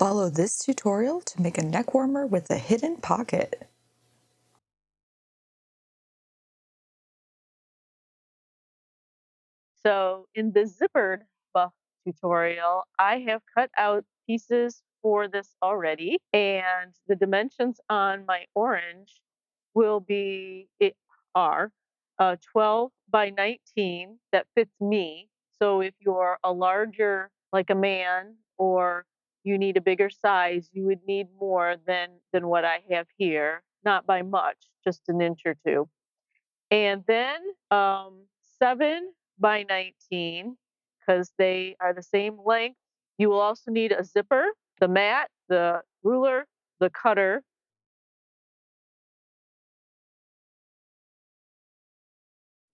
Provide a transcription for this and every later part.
Follow this tutorial to make a neck warmer with a hidden pocket. So in the zippered buff tutorial, I have cut out pieces for this already, and the dimensions on my orange will be it are 12 by 19 that fits me. So if you're a larger, like a man, or you need a bigger size, you would need more than what I have here. Not by much, just an inch or two. And then 7 by 19, because they are the same length. You will also need a zipper, the mat, the ruler, the cutter.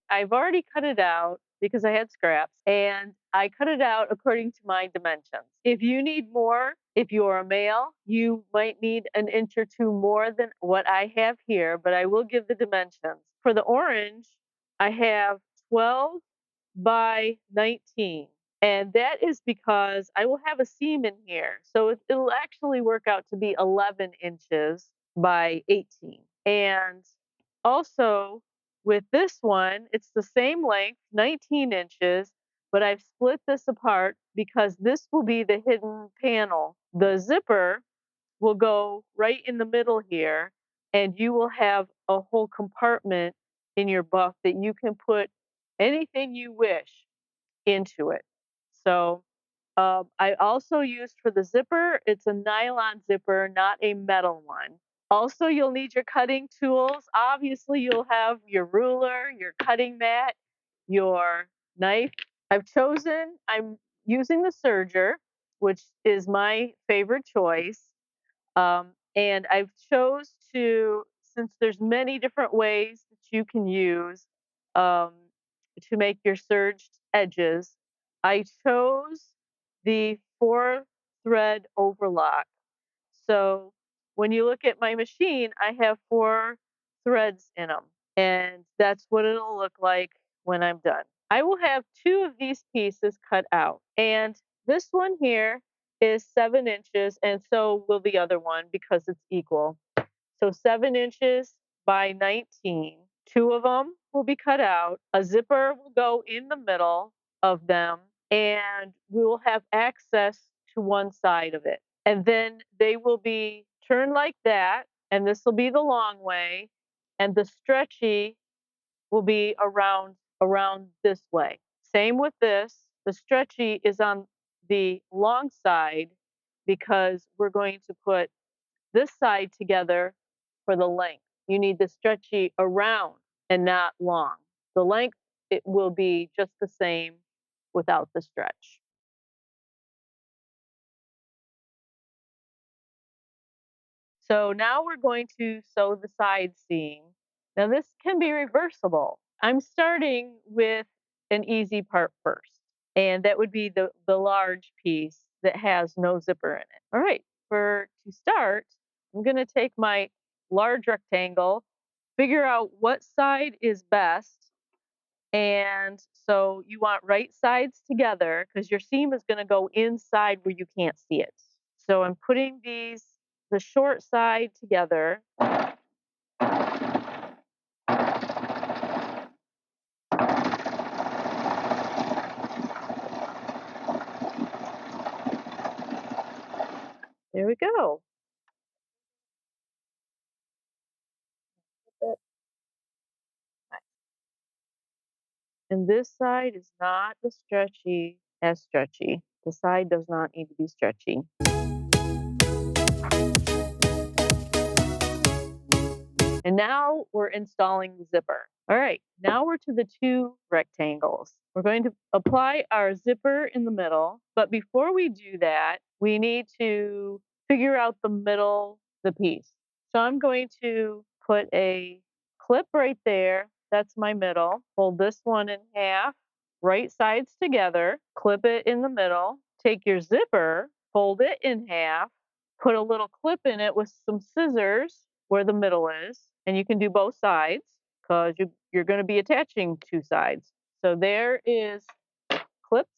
I've already cut it out because I had scraps, and I cut it out according to my dimensions. If you need more, if you're a male, you might need an inch or two more than what I have here, but I will give the dimensions. For the orange, I have 12 by 19. And that is because I will have a seam in here. So it'll actually work out to be 11 inches by 18. And also with this one, it's the same length, 19 inches, but I've split this apart because this will be the hidden panel. The zipper will go right in the middle here, and you will have a whole compartment in your buff that you can put anything you wish into it. So I also used for the zipper, it's a nylon zipper, not a metal one. Also, you'll need your cutting tools. Obviously, you'll have your ruler, your cutting mat, your knife. I'm using the serger, which is my favorite choice. And I've chose to, since there's many different ways that you can use um, to make your serged edges, I chose the 4 thread overlock. So when you look at my machine, I have 4 threads in them, and that's what it'll look like when I'm done. I will have 2 of these pieces cut out, and this one here is 7 inches, and so will the other one because it's equal. So 7 inches by 19. 2 of them will be cut out. A zipper will go in the middle of them, and we will have access to one side of it. And then they will be turned like that, and this will be the long way, and the stretchy will be around this way. Same with this. The stretchy is on the long side because we're going to put this side together for the length. You need the stretchy around and not long. The length, it will be just the same without the stretch. So now we're going to sew the side seam. Now this can be reversible. I'm starting with an easy part first, and that would be the large piece that has no zipper in it. All right, to start, I'm going to take my large rectangle, figure out what side is best. And so you want right sides together because your seam is going to go inside where you can't see it. So I'm putting the short side together. There we go. And this side is not as stretchy. The side does not need to be stretchy. And now we're installing the zipper. All right, now we're to the 2 rectangles. We're going to apply our zipper in the middle, but before we do that, we need to figure out the piece. So I'm going to put a clip right there. That's my middle. Fold this one in half, right sides together, clip it in the middle. Take your zipper, fold it in half, put a little clip in it with some scissors where the middle is, and you can do both sides because you're going to be attaching 2 sides. So there is clips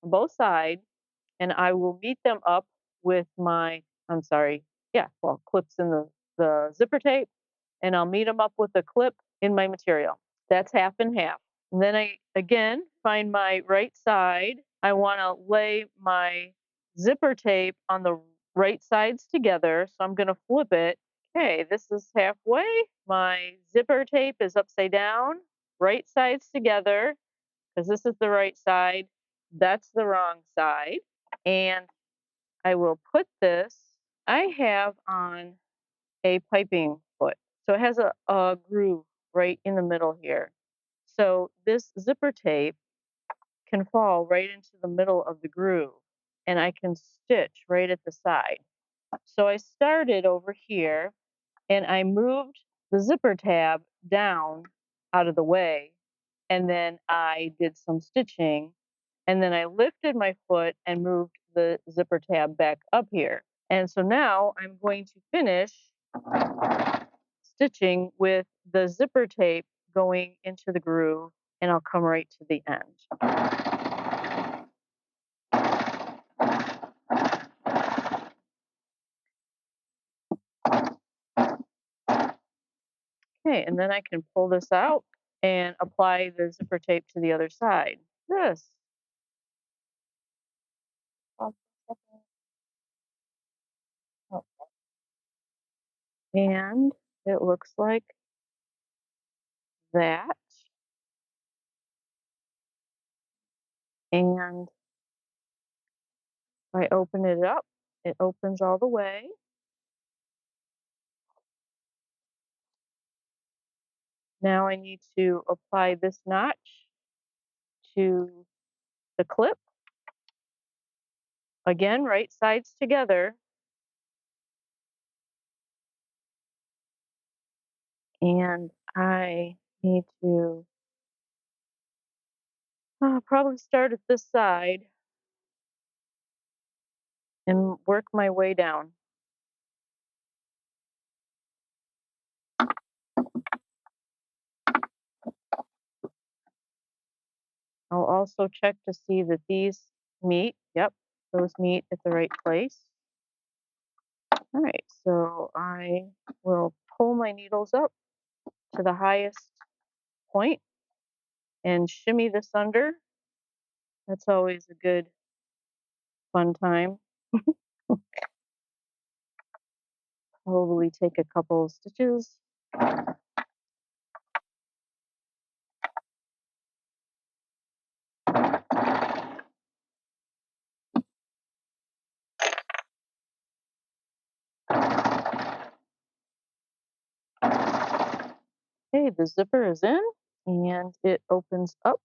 on both sides, and I will meet them up with my, I'm sorry, yeah, well, clips in the zipper tape, and I'll meet them up with a clip in my material. That's half and half. And then I again find my right side. I want to lay my zipper tape on the right sides together. So I'm going to flip it. Okay, this is halfway. My zipper tape is upside down, right sides together, because this is the right side. That's the wrong side. And I will put this, I have on a piping foot. So it has a groove right in the middle here. So this zipper tape can fall right into the middle of the groove and I can stitch right at the side. So I started over here and I moved the zipper tab down out of the way, and then I did some stitching, and then I lifted my foot and moved the zipper tab back up here. And so now I'm going to finish stitching with the zipper tape going into the groove, and I'll come right to the end. Okay, and then I can pull this out and apply the zipper tape to the other side. This. And it looks like that. And if I open it up, it opens all the way. Now I need to apply this notch to the clip. Again, right sides together. And I need to probably start at this side and work my way down. I'll also check to see that these meet. Yep, those meet at the right place. All right, so I will pull my needles up to the highest point and shimmy this under. That's always a good fun time. Probably take a couple of stitches. Okay, the zipper is in and it opens up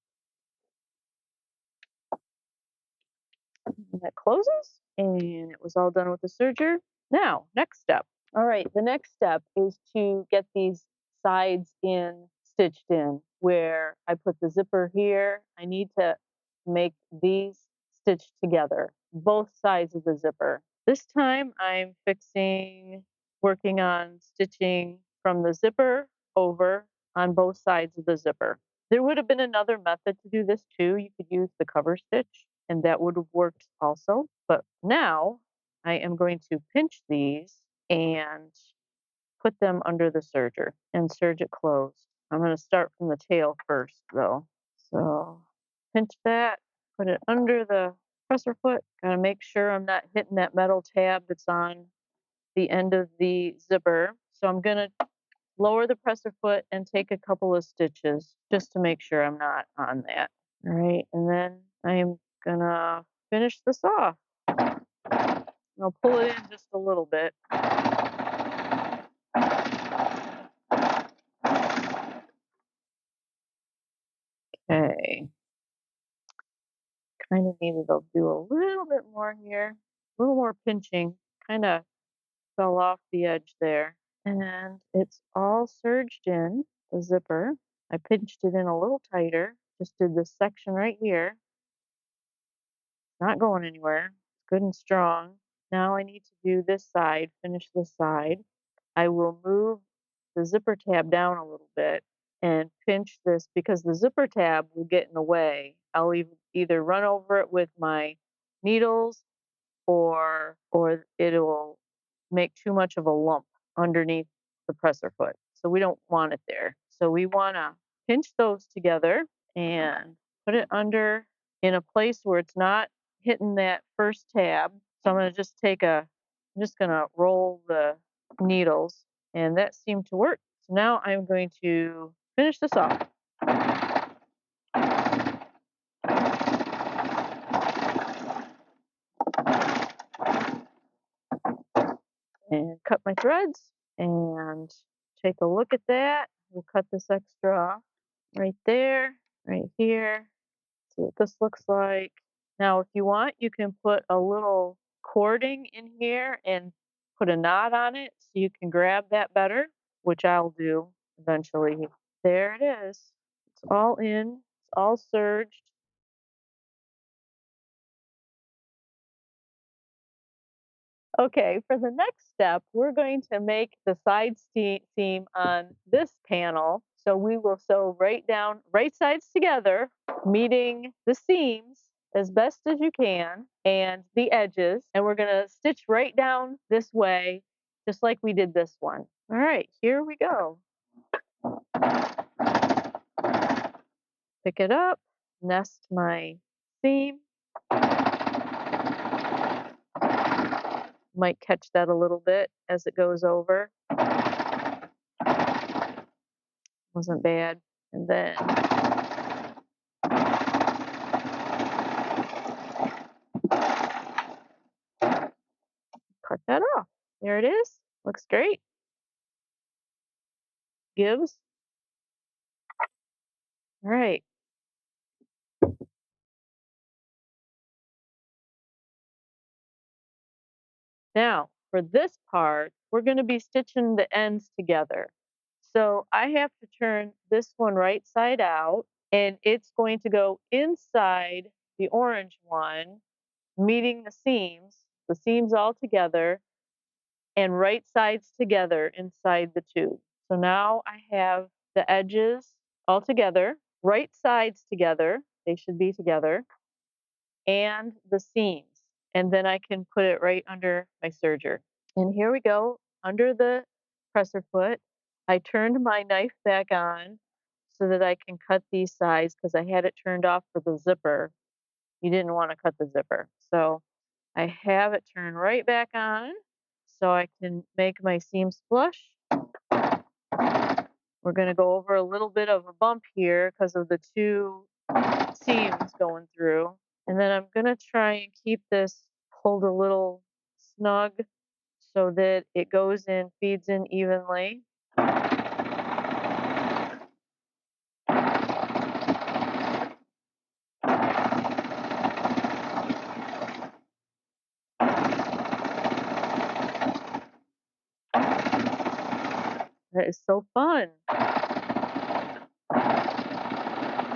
and it closes, and it was all done with the serger. Now, next step. All right, the next step is to get these sides in stitched in where I put the zipper here. I need to make these stitched together, both sides of the zipper. This time I'm working on stitching from the zipper over on both sides of the zipper. There would have been another method to do this too. You could use the cover stitch and that would have worked also. But now I am going to pinch these and put them under the serger and serge it closed. I'm going to start from the tail first though. So pinch that, put it under the presser foot. Gotta make sure I'm not hitting that metal tab that's on the end of the zipper. So I'm gonna lower the presser foot and take a couple of stitches just to make sure I'm not on that. All right, and then I am gonna finish this off. I'll pull it in just a little bit. Okay. Kind of needed to do a little bit more here, a little more pinching. Kind of fell off the edge there. And it's all serged in the zipper. I pinched it in a little tighter, just did this section right here. Not going anywhere. It's good and strong. Now I need to do this side, finish this side. I will move the zipper tab down a little bit and pinch this because the zipper tab will get in the way. I'll either run over it with my needles or it'll make too much of a lump underneath the presser foot. So we don't want it there. So we want to pinch those together and put it under in a place where it's not hitting that first tab. So I'm going to I'm just going to roll the needles, and that seemed to work. So now I'm going to finish this off. And cut my threads and take a look at that. We'll cut this extra off right there, right here. See what this looks like. Now, if you want, you can put a little cording in here and put a knot on it so you can grab that better, which I'll do eventually. There it is. It's all in, it's all serged. Okay, for the next step, we're going to make the side seam on this panel. So we will sew right sides together, meeting the seams as best as you can and the edges. And we're going to stitch right down this way, just like we did this one. All right, here we go. Pick it up, nest my seam. Might catch that a little bit as it goes over. Wasn't bad. And then cut that off. There it is. Looks great. Gives. All right. Now, for this part, we're going to be stitching the ends together. So I have to turn this one right side out, and it's going to go inside the orange one, meeting the seams all together, and right sides together inside the tube. So now I have the edges all together, right sides together, they should be together, and the seams. And then I can put it right under my serger. And here we go, under the presser foot. I turned my knife back on so that I can cut these sides because I had it turned off for the zipper. You didn't want to cut the zipper. So I have it turned right back on so I can make my seams flush. We're going to go over a little bit of a bump here because of the two seams going through. And then I'm going to try and keep this pulled a little snug so that it goes in, feeds in evenly. That is so fun.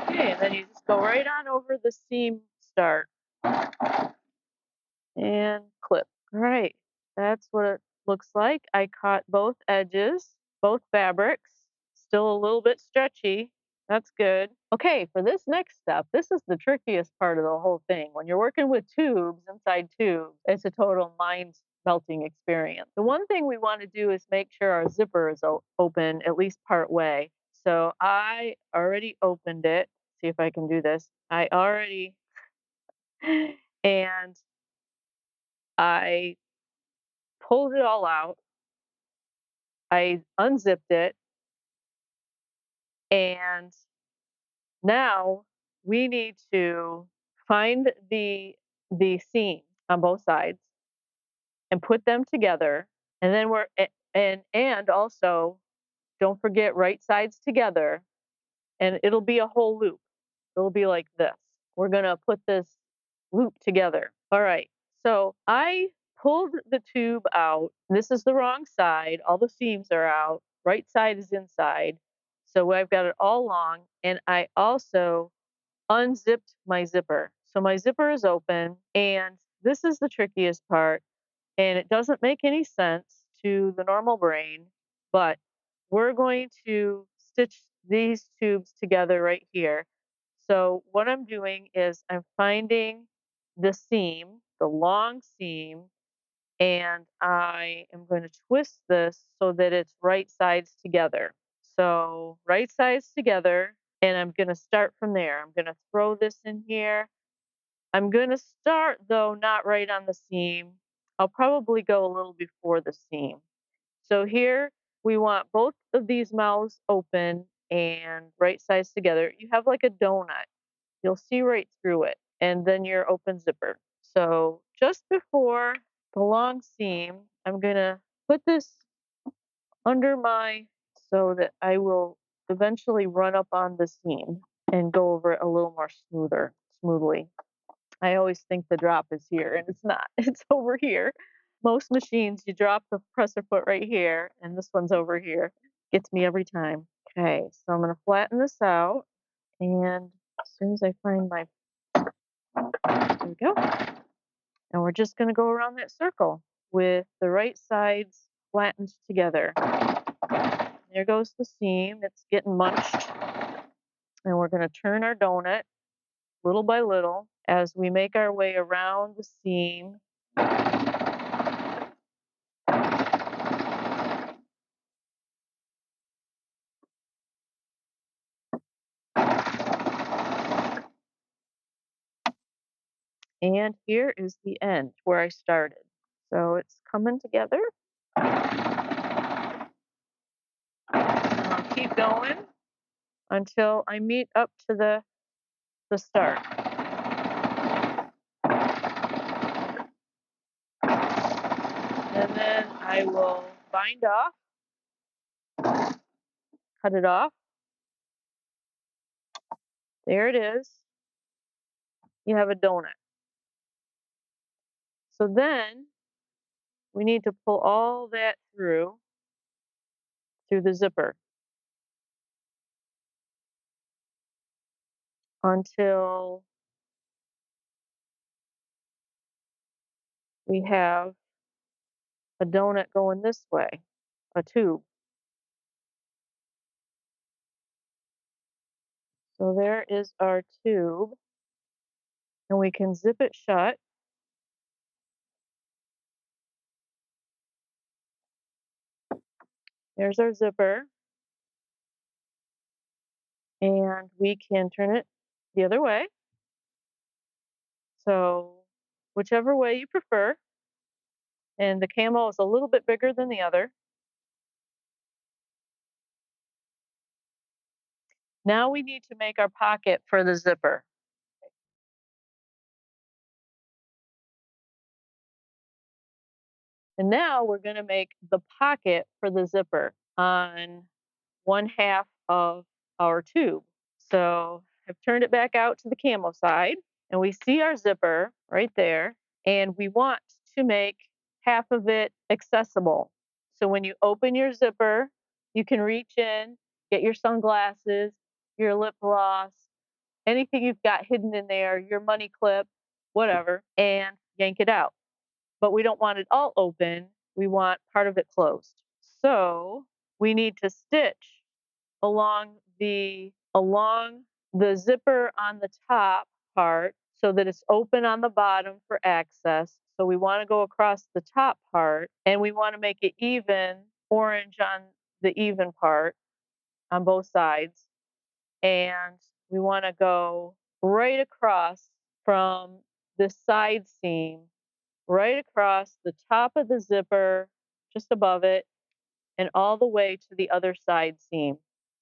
Okay, and then you just go right on over the seam start and clip. All right, that's what it looks like. I caught both edges, both fabrics, still a little bit stretchy. That's good. Okay, for this next step, this is the trickiest part of the whole thing. When you're working with tubes inside tubes, it's a total mind melting experience. The one thing we want to do is make sure our zipper is open at least part way. So I already opened it. See if I can do this. And I pulled it all out. I unzipped it, and now we need to find the seam on both sides and put them together. And then and also don't forget right sides together, and it'll be a whole loop. It'll be like this. We're gonna put this loop together. All right. So I pulled the tube out. This is the wrong side. All the seams are out. Right side is inside. So I've got it all long. And I also unzipped my zipper. So my zipper is open. And this is the trickiest part. And it doesn't make any sense to the normal brain, but we're going to stitch these tubes together right here. So what I'm doing is I'm finding the seam the long seam, and I am going to twist this so that it's right sides together. So right sides together, and I'm going to start from there. I'm going to throw this in here. I'm going to start, though, not right on the seam. I'll probably go a little before the seam. So here we want both of these mouths open and right sides together. You have like a donut. You'll see right through it, and then your open zipper. So just before the long seam, I'm gonna put this under my, so that I will eventually run up on the seam and go over it a little more smoothly. I always think the drop is here, and it's not. It's over here. Most machines, you drop the presser foot right here, and this one's over here. Gets me every time. Okay, so I'm gonna flatten this out, and as soon as I find my, there we go. And we're just gonna go around that circle with the right sides flattened together. There goes the seam. It's getting munched. And we're gonna turn our donut little by little as we make our way around the seam. And here is the end where I started. So it's coming together. I'll keep going until I meet up to the start. And then I will bind off, cut it off. There it is. You have a donut. So then we need to pull all that through the zipper until we have a donut going this way, a tube. So there is our tube, and we can zip it shut. There's our zipper, and we can turn it the other way. So whichever way you prefer, and the camel is a little bit bigger than the other. Now we need to make our pocket for the zipper. And now we're going to make the pocket for the zipper on one half of our tube. So I've turned it back out to the camo side, and we see our zipper right there, and we want to make half of it accessible. So when you open your zipper, you can reach in, get your sunglasses, your lip gloss, anything you've got hidden in there, your money clip, whatever, and yank it out. But we don't want it all open. We want part of it closed. So we need to stitch along the zipper on the top part so that it's open on the bottom for access. So we want to go across the top part, and we want to make it even orange on the even part on both sides. And we want to go right across from the side seam, right across the top of the zipper, just above it, and all the way to the other side seam,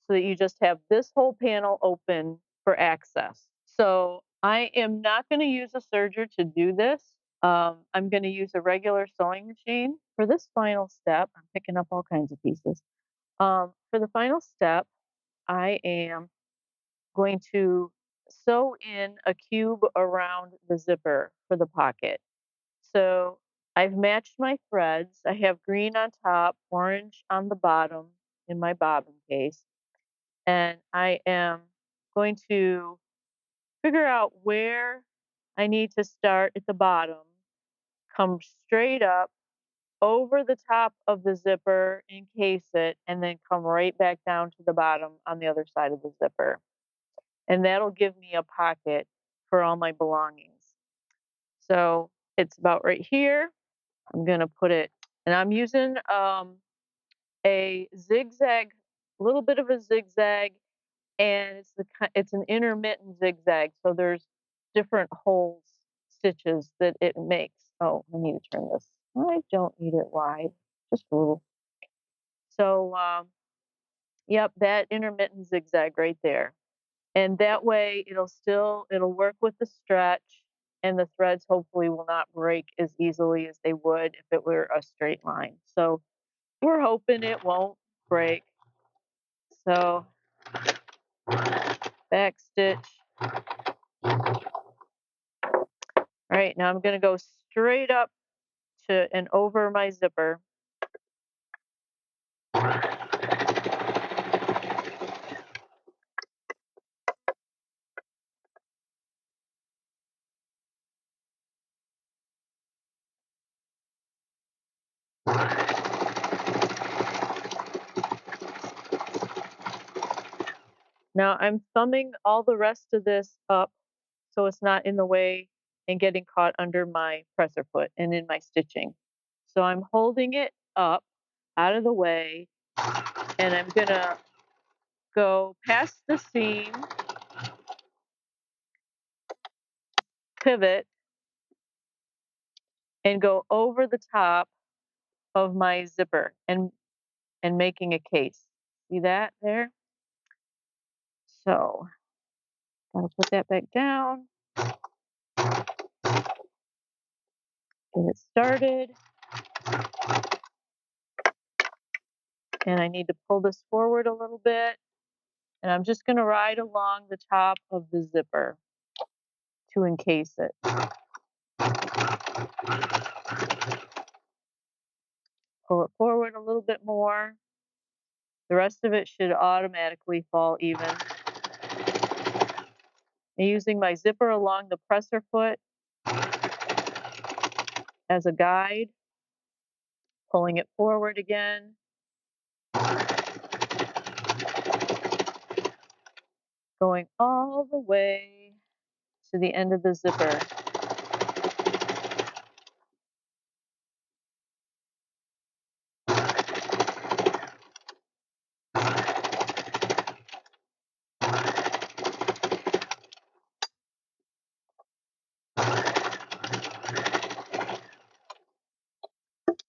so that you just have this whole panel open for access. So I am not going to use a serger to do this. I'm going to use a regular sewing machine. For this final step, I'm picking up all kinds of pieces. For the final step, I am going to sew in a cube around the zipper for the pocket. So I've matched my threads. I have green on top, orange on the bottom in my bobbin case. And I am going to figure out where I need to start at the bottom, come straight up over the top of the zipper, encase it, and then come right back down to the bottom on the other side of the zipper. And that'll give me a pocket for all my belongings. So It's about right here. I'm gonna put it, and I'm using a zigzag, a little bit of a zigzag, and it's an intermittent zigzag. So there's different holes, stitches that it makes. Oh, I need to turn this. I don't need it wide, just a little. So, yep, that intermittent zigzag right there. And that way it'll work with the stretch, and the threads hopefully will not break as easily as they would if it were a straight line. So we're hoping it won't break. So back stitch. All right, now I'm gonna go straight up to and over my zipper. Now I'm thumbing all the rest of this up so it's not in the way and getting caught under my presser foot and in my stitching. So I'm holding it up out of the way, and I'm gonna go past the seam, pivot, and go over the top of my zipper and making a case. See that there? So gotta put that back down, get it started, and I need to pull this forward a little bit. And I'm just gonna ride along the top of the zipper to encase it. Pull it forward a little bit more. The rest of it should automatically fall even. And using my zipper along the presser foot as a guide, pulling it forward again. Going all the way to the end of the zipper.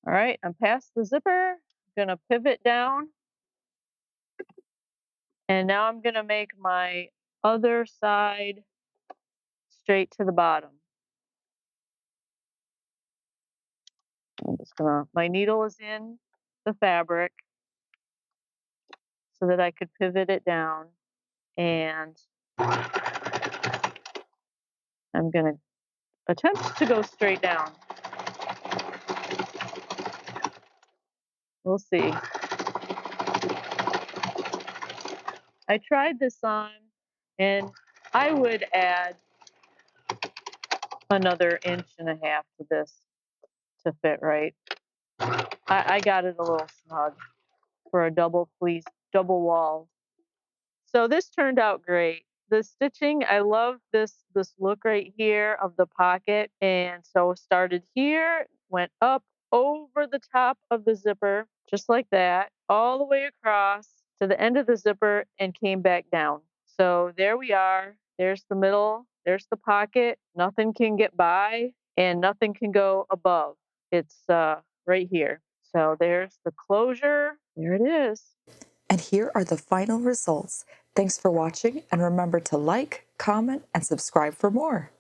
All right, I'm past the zipper. I'm gonna pivot down. And now I'm gonna make my other side straight to the bottom. My needle is in the fabric so that I could pivot it down. And I'm gonna attempt to go straight down. We'll see. I tried this on, and I would add another 1.5 inches to this to fit right. I got it a little snug for a double fleece, double wall. So this turned out great. The stitching, I love this look right here of the pocket. And so started here, went up over the top of the zipper, just like that, all the way across to the end of the zipper and came back down. So there we are. There's the middle, there's the pocket. Nothing can get by and nothing can go above. It's right here. So there's the closure. There it is. And here are the final results. Thanks for watching, and remember to like, comment, and subscribe for more.